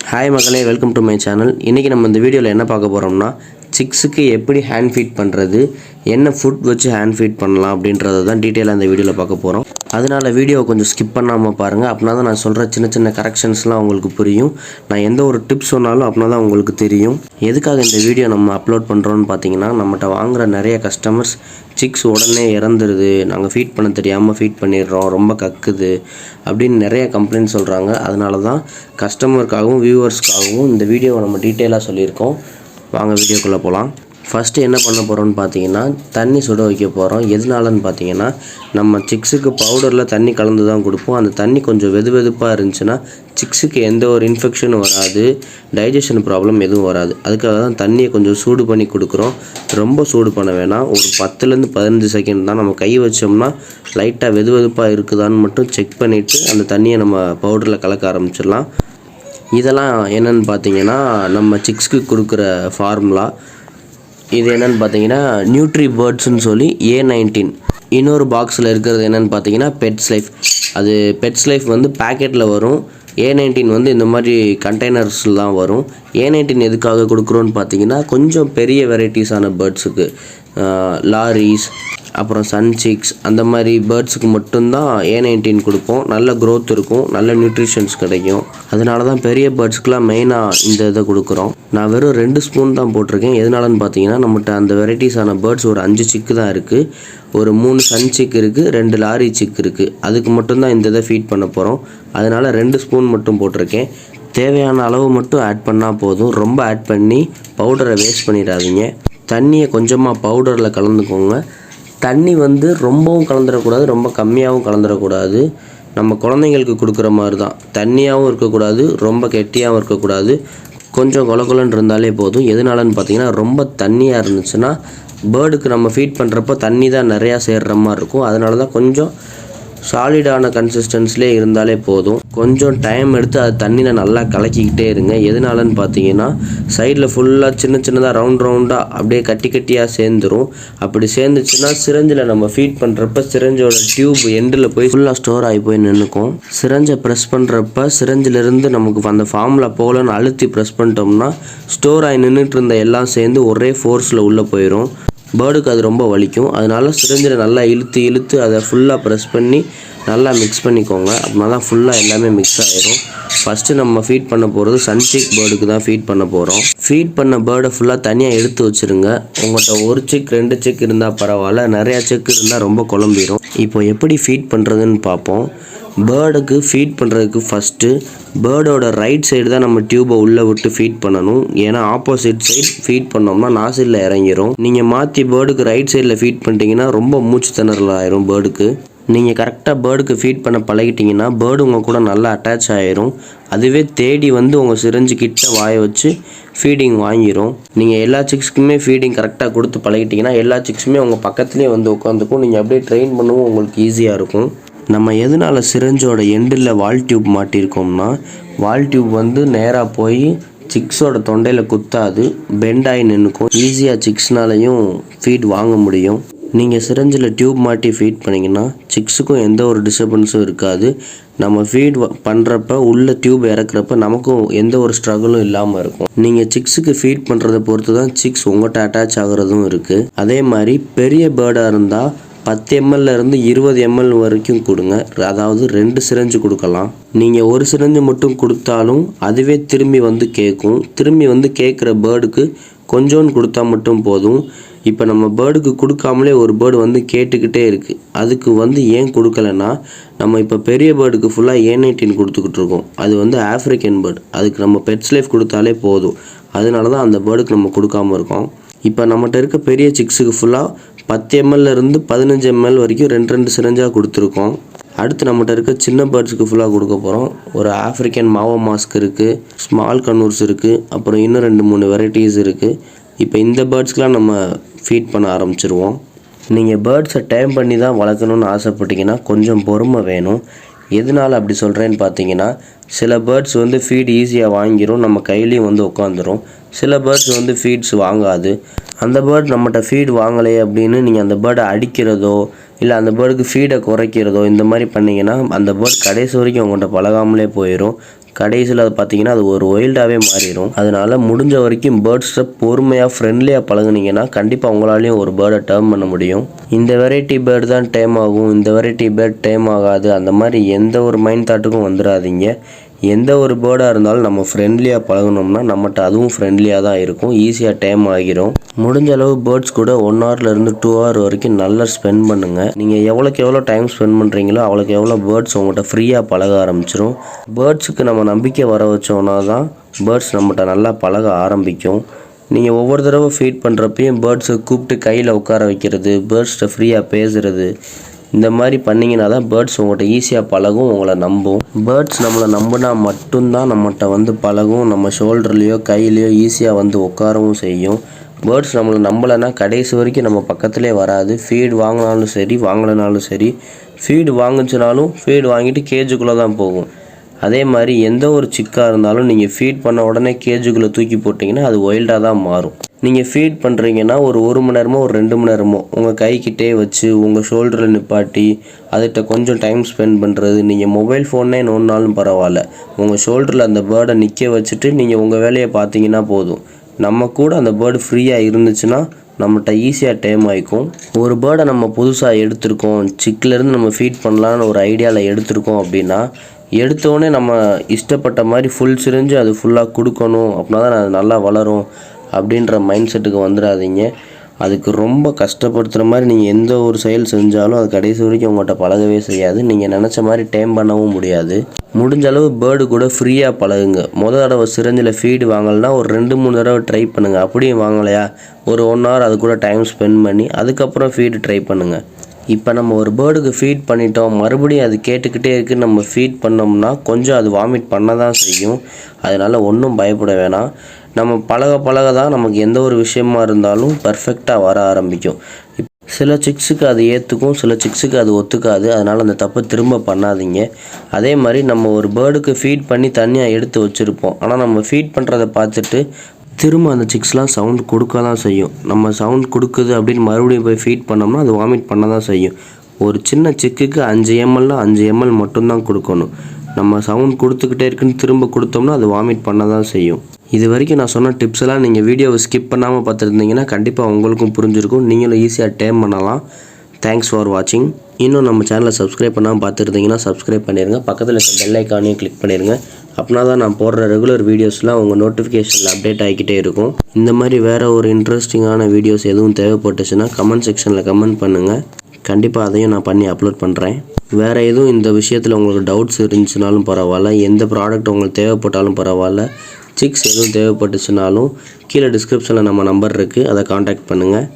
Hi மக்களே, welcome to my channel. இன்றைக்கி நம்ம இந்த வீடியோவில் என்ன பார்க்க போகிறோம்னா, சிக்ஸுக்கு எப்படி ஹேண்ட் ஃபீட் பண்ணுறது, என்ன ஃபுட் வச்சு ஹேண்ட் ஃபீட் பண்ணலாம் அப்படின்றத தான் டீட்டெயிலாக இந்த வீடியோவில் பார்க்க போகிறோம். அதனால் வீடியோவை கொஞ்சம் ஸ்கிப் பண்ணாமல் பாருங்கள். அப்படின்னா தான் நான் சொல்கிற சின்ன சின்ன கரெக்ஷன்ஸ்லாம் உங்களுக்கு புரியும். நான் எந்த ஒரு டிப்ஸ் சொன்னாலும் அப்படின்னா தான் உங்களுக்கு தெரியும். எதுக்காக இந்த வீடியோ நம்ம அப்லோட் பண்ணுறோன்னு பார்த்தீங்கன்னா, நம்மகிட்ட வாங்குகிற நிறைய கஸ்டமர்ஸ் சிக்ஸ் உடனே இறந்துருது, நாங்கள் ஃபீட் பண்ண தெரியாமல் ஃபீட் பண்ணிடுறோம், ரொம்ப கக்குது அப்படின்னு நிறைய கம்ப்ளைண்ட் சொல்கிறாங்க. அதனால தான் கஸ்டமருக்காகவும் வியூவர்ஸ்க்காகவும் இந்த வீடியோவை நம்ம டீட்டெயிலாக சொல்லியிருக்கோம். வாங்க வீடியோக்குள்ளே போகலாம். ஃபஸ்ட்டு என்ன பண்ண போகிறோம்னு பார்த்தீங்கன்னா, தண்ணி சுட வைக்க போகிறோம். எதனாலன்னு பார்த்தீங்கன்னா, நம்ம சிக்ஸுக்கு பவுடரில் தண்ணி கலந்து தான் கொடுப்போம். அந்த தண்ணி கொஞ்சம் வெதுப்பாக இருந்துச்சுன்னா சிக்ஸுக்கு எந்த ஒரு இன்ஃபெக்ஷனும் வராது, டைஜஷன் ப்ராப்ளம் எதுவும் வராது. அதுக்காக தான் தண்ணியை கொஞ்சம் சூடு பண்ணி கொடுக்குறோம். ரொம்ப சூடு பண்ண வேணாம், ஒரு 10லேருந்து 15 செகண்ட் தான். நம்ம கை வச்சோம்னா லைட்டாக வெதுப்பாக இருக்குதான்னு மட்டும் செக் பண்ணிவிட்டு அந்த தண்ணியை நம்ம பவுடரில் கலக்க ஆரம்பிச்சிடலாம். இதெல்லாம் என்னென்னு பார்த்தீங்கன்னா, நம்ம சிக்ஸ்க்கு கொடுக்குற ஃபார்முலா. இது என்னென்னு பார்த்தீங்கன்னா, நியூட்ரி பேர்ட்ஸ்னு சொல்லி A19. இன்னொரு பாக்ஸில் இருக்கிறது என்னென்னு பார்த்தீங்கன்னா பெட்ஸ் லைஃப். அது பெட்ஸ் லைஃப் வந்து பேக்கெட்டில் வரும். A19 வந்து இந்த மாதிரி கண்டெய்னர்ஸில் தான் வரும். A19 எதுக்காக கொடுக்குறோன்னு பார்த்தீங்கன்னா, கொஞ்சம் பெரிய வெரைட்டிஸான பேர்ட்ஸுக்கு, லாரிஸ், அப்புறம் சன்சிக்ஸ், அந்த மாதிரி பேர்ட்ஸுக்கு மட்டும்தான் A19 கொடுப்போம். நல்ல க்ரோத் இருக்கும், நல்ல நியூட்ரிஷன்ஸ் கிடைக்கும். அதனால தான் பெரிய பேர்ட்ஸ்க்கெலாம் மெயினாக இந்த இதை கொடுக்குறோம். நான் வெறும் 2 ஸ்பூன் தான் போட்டிருக்கேன். எதனாலன்னு பார்த்தீங்கன்னா, நம்மகிட்ட அந்த வெரைட்டிஸான பேர்ட்ஸ் ஒரு 5 சிக்கு தான் இருக்குது. ஒரு 3 சன் சிக் இருக்குது, 2 லாரி சிக் இருக்குது. அதுக்கு மட்டும்தான் இந்த இதை ஃபீட் பண்ண போகிறோம். அதனால் 2 ஸ்பூன் மட்டும் போட்டிருக்கேன். தேவையான அளவு மட்டும் ஆட் பண்ணால் போதும். ரொம்ப ஆட் பண்ணி பவுடரை வேஸ்ட் பண்ணிடாதீங்க. தண்ணியை கொஞ்சமாக பவுடரில் கலந்துக்கோங்க. தண்ணி வந்து ரொம்பவும் கலந்துடக்கூடாது, ரொம்ப கம்மியாகவும் கலந்துடக்கூடாது. நம்ம குழந்தைங்களுக்கு கொடுக்குற மாதிரி தான். தண்ணியாகவும் இருக்கக்கூடாது, ரொம்ப கெட்டியாகவும் இருக்கக்கூடாது. கொஞ்சம் கொலன்னு இருந்தாலே போதும். எதனாலன்னு பார்த்தீங்கன்னா, ரொம்ப தண்ணியாக இருந்துச்சுன்னா பேர்டுக்கு நம்ம ஃபீட் பண்ணுறப்போ தண்ணி தான் நிறையா சேர்கிற மாதிரி இருக்கும். அதனால தான் கொஞ்சம் சாலிடான கன்சிஸ்டன்ஸ்லேயே இருந்தாலே போதும். கொஞ்சம் டைம் எடுத்து அது தண்ணியில் நல்லா கலக்கிக்கிட்டே இருங்க. எதனாலன்னு பார்த்தீங்கன்னா, சைடில் ஃபுல்லாக சின்னதாக ரவுண்டாக அப்படியே கட்டியாக சேர்ந்துடும். அப்படி சேர்ந்துச்சுன்னா சிரஞ்சில் நம்ம ஃபீட் பண்ணுறப்ப சிரஞ்சோட டியூப் எண்டில் போய் ஃபுல்லாக ஸ்டோர் ஆகி போய் நின்றுக்கும். சிரஞ்சை ப்ரெஸ் பண்ணுறப்ப சிரஞ்சிலிருந்து நமக்கு அந்த ஃபார்மில் போகலன்னு அழுத்தி ப்ரெஸ் பண்ணிட்டோம்னா ஸ்டோர் ஆகி நின்றுட்டு இருந்த எல்லாம் சேர்ந்து ஒரே ஃபோர்ஸில் உள்ளே போயிடும். பேர்டுக்கு அது ரொம்ப வலிக்கும். அதனால சிரிஞ்சில் நல்லா இழுத்து அதை ஃபுல்லாக ப்ரெஸ் பண்ணி நல்லா மிக்ஸ் பண்ணிக்கோங்க. அப்படின்னா தான் ஃபுல்லாக எல்லாமே மிக்ஸ் ஆகிரும். ஃபஸ்ட்டு நம்ம ஃபீட் பண்ண போகிறது சன்சிக் பேர்டுக்கு தான் ஃபீட் பண்ண போகிறோம். ஃபீட் பண்ண பேர்டை ஃபுல்லாக தனியாக எடுத்து வச்சுருங்க. உங்கள்கிட்ட 1 சிக் 2 சிக் இருந்தால் பரவாயில்ல, நிறையா சிக் இருந்தால் ரொம்ப குழம்பிடும். இப்போ எப்படி ஃபீட் பண்ணுறதுன்னு பார்ப்போம். பேர்டுக்கு ஃபீட் பண்ணுறதுக்கு ஃபஸ்ட்டு பேர்டோட ரைட் சைடு தான் நம்ம டியூப்பை உள்ளே விட்டு ஃபீட் பண்ணணும். ஏன்னா ஆப்போசிட் சைட் ஃபீட் பண்ணோம்னா நாசிலில் இறங்கிடும். நீங்கள் மாற்றி பேர்டுக்கு ரைட் சைடில் ஃபீட் பண்ணிட்டீங்கன்னா ரொம்ப மூச்சு திணறல் ஆயிரும் பேர்டுக்கு. நீங்கள் கரெக்டாக பேர்டுக்கு ஃபீட் பண்ண பழகிட்டிங்கன்னா பேர்டு உங்கள் கூட நல்லா அட்டாச் ஆகிரும். அதுவே தேடி வந்து உங்கள் சிரஞ்சு கிட்ட வாய வச்சு ஃபீடிங் வாங்கிடும். நீங்கள் எல்லா சிக்ஸ்க்குமே ஃபீடிங் கரெக்டாக கொடுத்து பழகிட்டிங்கன்னா எல்லா சிக்ஸுமே உங்கள் பக்கத்துலேயே வந்து உட்காந்துக்கும். நீங்கள் அப்படியே ட்ரெயின் பண்ணவும் உங்களுக்கு ஈஸியாக இருக்கும். நம்ம எதனால் சிரஞ்சோட எண்டில் வால் டியூப் மாட்டியிருக்கோம்னா, வால் டியூப் வந்து நேராக போய் சிக்ஸோட தொண்டையில் குத்தாது, பெண்டாகி நின்றுக்கும். ஈஸியாக சிக்ஸ்னாலையும் ஃபீட் வாங்க முடியும். நீங்கள் சிரஞ்சில் டியூப் மாட்டி ஃபீட் பண்ணிங்கன்னா சிக்ஸுக்கும் எந்த ஒரு டிஸ்டர்பன்ஸும் இருக்காது. நம்ம ஃபீட் பண்ணுறப்ப உள்ள டியூப் இறக்குறப்ப நமக்கும் எந்த ஒரு ஸ்ட்ரகிளும் இல்லாமல் இருக்கும். நீங்கள் சிக்ஸுக்கு ஃபீட் பண்ணுறதை பொறுத்து தான் சிக்ஸ் உங்கள்கிட்ட அட்டாச் ஆகுறதும் இருக்குது. அதே மாதிரி பெரிய பேர்டாக இருந்தால் 10 ml இருந்து 20 ml வரைக்கும் கொடுங்க. அதாவது 2 சிரஞ்சு கொடுக்கலாம். நீங்கள் ஒரு சிரஞ்சு மட்டும் கொடுத்தாலும் அதுவே திரும்பி வந்து கேட்கும். திரும்பி வந்து கேட்குற பேர்டுக்கு கொஞ்சோன்னு கொடுத்தா மட்டும் போதும். இப்போ நம்ம பேர்டுக்கு கொடுக்காமலே ஒரு பேர்டு வந்து கேட்டுக்கிட்டே இருக்குது. அதுக்கு வந்து ஏன் கொடுக்கலன்னா, நம்ம இப்போ பெரிய பேர்டுக்கு ஃபுல்லாக A19 கொடுத்துக்கிட்டு இருக்கோம். அது வந்து ஆஃப்ரிக்கன் பேர்டு. அதுக்கு நம்ம பெட்ஸ் லைஃப் கொடுத்தாலே போதும். அதனால தான் அந்த பேர்டுக்கு நம்ம கொடுக்காமல் இருக்கோம். இப்போ நம்மகிட்ட இருக்க பெரிய சிக்ஸுக்கு ஃபுல்லாக 10 ml இருந்து 15 ml வரைக்கும் 2 சிரஞ்சாக கொடுத்துருக்கோம். அடுத்து நம்மகிட்ட இருக்க சின்ன பேர்ட்ஸுக்கு ஃபுல்லாக கொடுக்க போகிறோம். ஒரு ஆஃப்ரிக்கன் மாவோ மாஸ்க் இருக்குது, ஸ்மால் கன்னூர்ஸ் இருக்குது, அப்புறம் இன்னும் 2-3 வெரைட்டிஸ் இருக்குது. இப்போ இந்த பேர்ட்ஸ்க்கெலாம் நம்ம ஃபீட் பண்ண ஆரம்பிச்சிருவோம். நீங்கள் பேர்ட்ஸை டைம் பண்ணி தான் வளர்க்கணுன்னு ஆசைப்பட்டீங்கன்னா கொஞ்சம் பொறுமை வேணும். எதனால் அப்படி சொல்கிறேன்னு பார்த்தீங்கன்னா, சில பேர்ட்ஸ் வந்து ஃபீட் ஈஸியாக வாங்கிடும், நம்ம கையிலையும் வந்து உட்காந்துரும். சில பேர்ட்ஸ் வந்து ஃபீட்ஸ் வாங்காது. அந்த பேர்ட் நம்மகிட்ட ஃபீட் வாங்கலையே அப்படின்னு நீங்கள் அந்த பேர்டை அடிக்கிறதோ இல்லை அந்த பேர்டுக்கு ஃபீடை குறைக்கிறதோ இந்த மாதிரி பண்ணிங்கன்னா அந்த பேர்ட் கடைசி வரைக்கும் உங்கள்கிட்ட பழகாமலே போயிடும். கடைசியில் அது பார்த்தீங்கன்னா அது ஒரு ஒயில்டாகவே மாறிடும். அதனால் முடிஞ்ச வரைக்கும் பேர்ட்ஸை பொறுமையாக ஃப்ரெண்ட்லியாக பழகுனீங்கன்னா கண்டிப்பாக உங்களாலையும் ஒரு பேர்டை டேர்ம் பண்ண முடியும். இந்த வெரைட்டி பேர்டு தான் டேம் ஆகும், இந்த வெரைட்டி பேர்ட் டேம் ஆகாது, அந்த மாதிரி எந்த ஒரு மைண்ட் தாட்டுக்கும் வந்துடாதீங்க. எந்த ஒரு பேர்டாக இருந்தாலும் நம்ம ஃப்ரெண்ட்லியாக பழகணும்னா நம்மகிட்ட அதுவும் ஃப்ரெண்ட்லியாக தான் இருக்கும், ஈஸியாக டேம் ஆகிரும். முடிஞ்ச அளவு பேர்ட்ஸ் கூட 1 hourலேருந்து 2 hour வரைக்கும் நல்லா ஸ்பெண்ட் பண்ணுங்கள். நீங்கள் எவ்வளோக்கு எவ்வளோ டைம் ஸ்பெண்ட் பண்ணுறீங்களோ அவ்வளோக்கு எவ்வளோ பேர்ட்ஸ் உங்கள்கிட்ட ஃப்ரீயாக பழக ஆரம்பிச்சிடும். பேர்ட்ஸுக்கு நம்ம நம்பிக்கை வர வச்சோன்னா தான் பேர்ட்ஸ் நம்மகிட்ட நல்லா பழக ஆரம்பிக்கும். நீங்கள் ஒவ்வொரு தடவை ஃபீட் பண்ணுறப்பையும் பேர்ட்ஸை கூப்பிட்டு கையில் உட்கார வைக்கிறது, பேர்ட்ஸ்கிட்ட ஃப்ரீயாக பேசுகிறது, இந்த மாதிரி பண்ணிங்கன்னா தான் பேர்ட்ஸ் உங்கள்கிட்ட ஈஸியாக பழகும், உங்களை நம்பும். பேர்ட்ஸ் நம்மளை நம்பினா மட்டும்தான் நம்மகிட்ட வந்து பழகும், நம்ம ஷோல்டர்லேயோ கையிலையோ ஈஸியாக வந்து உட்காரவும் செய்யும். பேர்ட்ஸ் நம்மளை நம்பலைன்னா கடைசி வரைக்கும் நம்ம பக்கத்துலேயே வராது. ஃபீடு வாங்கினாலும் சரி வாங்கலைனாலும் சரி, ஃபீடு வாங்குச்சுனாலும் ஃபீடு வாங்கிட்டு கேஜுக்குள்ளே தான் போகும். அதே மாதிரி எந்த ஒரு சிக்காக இருந்தாலும் நீங்கள் ஃபீட் பண்ண உடனே கேஜுக்குள்ளே தூக்கி போட்டிங்கன்னா அது ஒயில்டாக தான் மாறும். நீங்கள் ஃபீட் பண்ணுறீங்கன்னா ஒரு 1 மணி நேரமோ ஒரு 2 மணி நேரமோ உங்கள் கைக்கிட்டே வச்சு உங்கள் ஷோல்டரில் நிப்பாட்டி அதுகிட்ட கொஞ்சம் டைம் ஸ்பெண்ட் பண்ணுறது. நீங்கள் மொபைல் ஃபோன்னே நோண்டினாலும் பரவாயில்ல, உங்கள் ஷோல்டரில் அந்த பேர்டை நிற்க வச்சுட்டு நீங்கள் உங்கள் வேலையை பார்த்தீங்கன்னா போதும். நம்ம கூட அந்த பேர்டு ஃப்ரீயாக இருந்துச்சுன்னா நம்மகிட்ட ஈஸியாக டேம் ஆகிக்கும். ஒரு பேர்டை நம்ம புதுசாக எடுத்திருக்கோம், சிக்கிலேருந்து நம்ம ஃபீட் பண்ணலான்னு ஒரு ஐடியாவில் எடுத்திருக்கோம் அப்படின்னா எடுத்தோடனே நம்ம இஷ்டப்பட்ட மாதிரி ஃபுல் சிரிஞ்சு அது ஃபுல்லாக கொடுக்கணும் அப்படின்னா தான் அது நல்லா வளரும் அப்படின்ற மைண்ட் செட்டுக்கு வந்துடாதீங்க. அதுக்கு ரொம்ப கஷ்டப்படுத்துகிற மாதிரி நீங்கள் எந்த ஒரு செயல் செஞ்சாலும் அது கடைசி வரைக்கும் உங்கள்கிட்ட பழகவே செய்யாது, நீங்கள் நினச்ச மாதிரி டைம் பண்ணவும் முடியாது. முடிஞ்ச அளவு பேர்டு கூட ஃப்ரீயாக பழகுங்க. தடவை சிரஞ்சில் ஃபீடு வாங்கலைன்னா ஒரு 2-3 தடவை ட்ரை பண்ணுங்கள். அப்படியும் வாங்கலையா ஒரு 1 hour அது கூட டைம் ஸ்பெண்ட் பண்ணி அதுக்கப்புறம் ஃபீடு ட்ரை பண்ணுங்கள். இப்போ நம்ம ஒரு பேர்டுக்கு ஃபீட் பண்ணிட்டோம், மறுபடியும் அது கேட்டுக்கிட்டே இருக்குன்னு நம்ம ஃபீட் பண்ணோம்னா கொஞ்சம் அது வாமிட் பண்ண தான் செய்யும். அதனால் ஒன்றும் பயப்பட வேணாம். நம்ம பழக தான் நமக்கு எந்த ஒரு விஷயமா இருந்தாலும் பர்ஃபெக்டாக வர ஆரம்பிக்கும். சில சிக்ஸுக்கு அது ஏற்றுக்கும், சில சிக்ஸுக்கு அது ஒத்துக்காது. அதனால் அந்த தப்பை திரும்ப பண்ணாதீங்க. அதே மாதிரி நம்ம ஒரு பேர்டுக்கு ஃபீட் பண்ணி தனியாக எடுத்து வச்சுருப்போம், ஆனால் நம்ம ஃபீட் பண்ணுறதை பார்த்துட்டு திரும்ப அந்த சிக்ஸ்லாம் சவுண்ட் கொடுக்க தான் செய்யும். நம்ம சவுண்ட் கொடுக்குது அப்படின்னு மறுபடியும் போய் ஃபீட் பண்ணோம்னா அது வாமிட் பண்ண தான் செய்யும். ஒரு சின்ன சிக்குக்கு 5 mlனா 5 ml மட்டும்தான் கொடுக்கணும். நம்ம சவுண்ட் கொடுத்துக்கிட்டே இருக்குன்னு திரும்ப கொடுத்தோம்னா அது வாமிட் பண்ண தான் செய்யும். இது வரைக்கும் நான் சொன்ன டிப்ஸ் எல்லாம் நீங்கள் வீடியோவை ஸ்கிப் பண்ணாமல் பார்த்துருந்தீங்கன்னா கண்டிப்பாக உங்களுக்கும் புரிஞ்சிருக்கும், நீங்களும் ஈஸியாக டேம் பண்ணலாம். தேங்க்ஸ் ஃபார் வாட்சிங். இன்னும் நம்ம சேனலை சப்ஸ்கிரைப் பண்ணாமல் பார்த்துருந்தீங்கன்னா சப்ஸ்கிரைப் பண்ணிடுங்க, பக்கத்தில் இருக்க பெல் ஐக்கானையும் கிளிக் பண்ணிடுங்க. அப்படின்னா தான் நான் போடுற ரெகுலர் வீடியோஸ்லாம் உங்கள் நோட்டிஃபிகேஷனில் அப்டேட் ஆகிக்கிட்டே இருக்கும். இந்த மாதிரி வேறு ஒரு இன்ட்ரெஸ்டிங்கான வீடியோஸ் எதுவும் தேவைப்பட்டுச்சுன்னா கமெண்ட் செக்ஷனில் கமெண்ட் பண்ணுங்கள், கண்டிப்பாக அதையும் நான் பண்ணி அப்லோட் பண்ணுறேன். வேறு எதுவும் இந்த விஷயத்தில் உங்களுக்கு டவுட்ஸ் இருந்துச்சுனாலும் பரவாயில்ல, எந்த ப்ராடக்ட் உங்களுக்கு தேவைப்பட்டாலும் பரவாயில்ல, சிக்ஸ் எதுவும் தேவைப்பட்டுச்சுனாலும் கீழே டிஸ்கிரிப்ஷனில் நம்ம நம்பர் இருக்குது, அதை காண்டாக்ட் பண்ணுங்கள்.